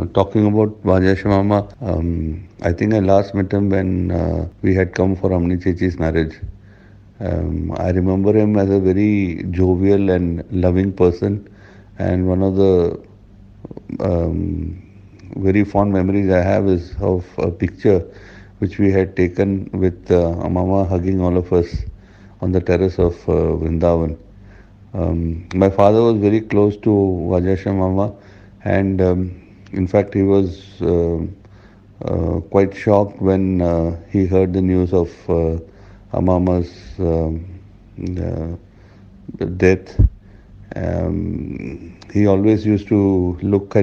Talking about Vajash Mama, I think I last met him when we had come for Ammini Chechi's marriage. I remember him as a very jovial and loving person, and one of the um, very fond memories I have is of a picture which we had taken with Mama hugging all of us on the terrace of Vrindavan. My father was very close to Vajasha Mama, and in fact, he was quite shocked when he heard the news of Amama's death. He always used to look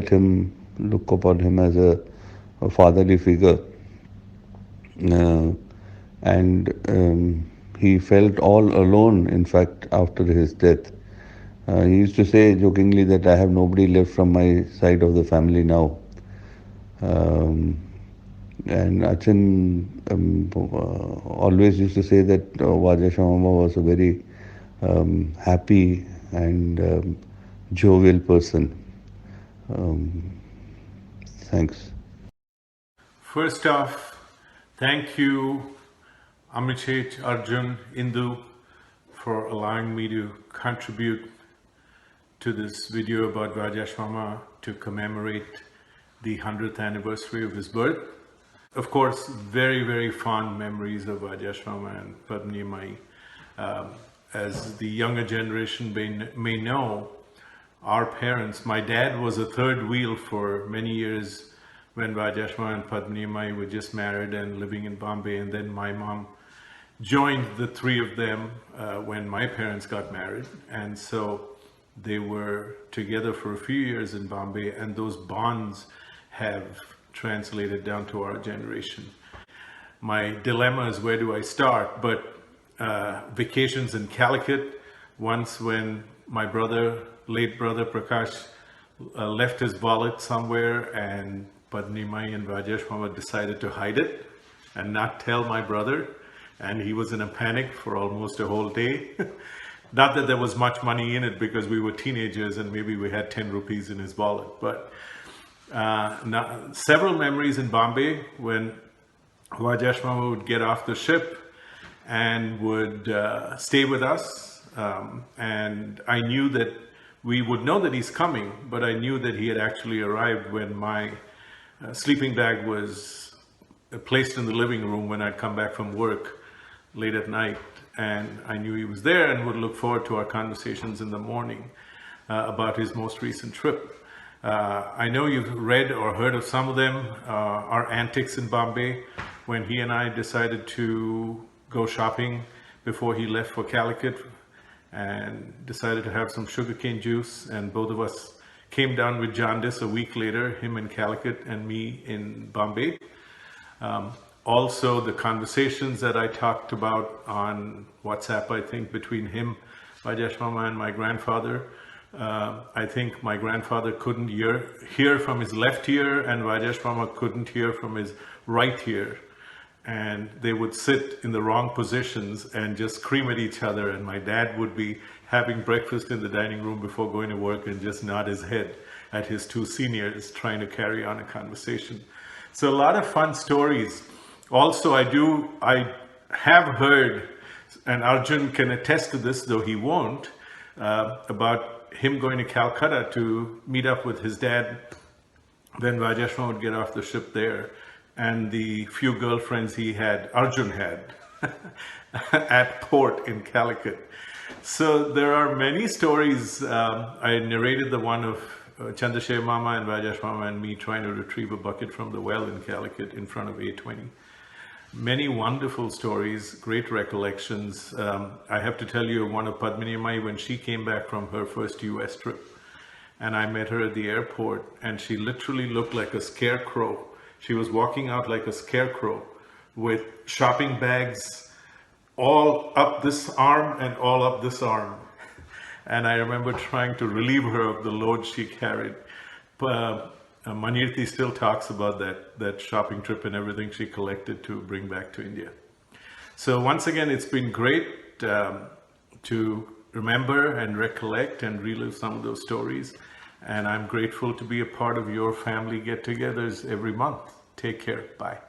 upon him as a fatherly figure, uh, and he felt all alone, in fact, after his death. He used to say jokingly that I have nobody left from my side of the family now. Um, and Achin always used to say that Vaja Shamama was a very happy and jovial person. Um, Thanks. First off, thank you, Amichit, Arjun, Indu, for allowing me to contribute to this video about Rajesh Mama to commemorate the 100th anniversary of his birth. Of course, very, very fond memories of Rajesh Mama and Padmini Mai. As the younger generation may know, our parents, my dad was a third wheel for many years when Rajashma and Padmini Mai were just married and living in Bombay, and then my mom joined the three of them when my parents got married, and so they were together for a few years in Bombay, and those bonds have translated down to our generation. My dilemma is where do I start, but vacations in Calicut, once when my late brother Prakash left his wallet somewhere, and Padmini Mai and Rajesh Mama decided to hide it and not tell my brother, and he was in a panic for almost a whole day. Not that there was much money in it because we were teenagers and maybe we had 10 rupees in his wallet, but several memories in Bombay when Rajesh Mama would get off the ship and would stay with us, and I knew that we would know that he's coming, but I knew that he had actually arrived when my sleeping bag was placed in the living room when I'd come back from work late at night, and I knew he was there and would look forward to our conversations in the morning about his most recent trip. I know you've read or heard of some of them, our antics in Bombay, when he and I decided to go shopping before he left for Calicut and decided to have some sugarcane juice, and both of us came down with jaundice a week later, him in Calicut and me in Bombay. Also, the conversations that I talked about on WhatsApp, I think, between him, Rajesh Mama, and my grandfather. I think my grandfather couldn't hear from his left ear, and Rajesh Mama couldn't hear from his right ear. And they would sit in the wrong positions and just scream at each other, and my dad would be having breakfast in the dining room before going to work and just nod his head at his two seniors trying to carry on a conversation. So a lot of fun stories. Also, I have heard, and Arjun can attest to this, though he won't, about him going to Calcutta to meet up with his dad when Rajeshwan would get off the ship there, and the few girlfriends Arjun had at port in Calicut. So there are many stories. I narrated the one of Chandrasekhar Mama and Rajesh Mama and me trying to retrieve a bucket from the well in Calicut in front of A20. Many wonderful stories, great recollections. I have to tell you one of Padmini Mai when she came back from her first US trip, and I met her at the airport, and she literally looked like a scarecrow. She was walking out like a scarecrow with shopping bags all up this arm and all up this arm. And I remember trying to relieve her of the load she carried. Manirthi still talks about that shopping trip and everything she collected to bring back to India. So once again, it's been great to remember and recollect and relive some of those stories. And I'm grateful to be a part of your family get-togethers every month. Take care. Bye.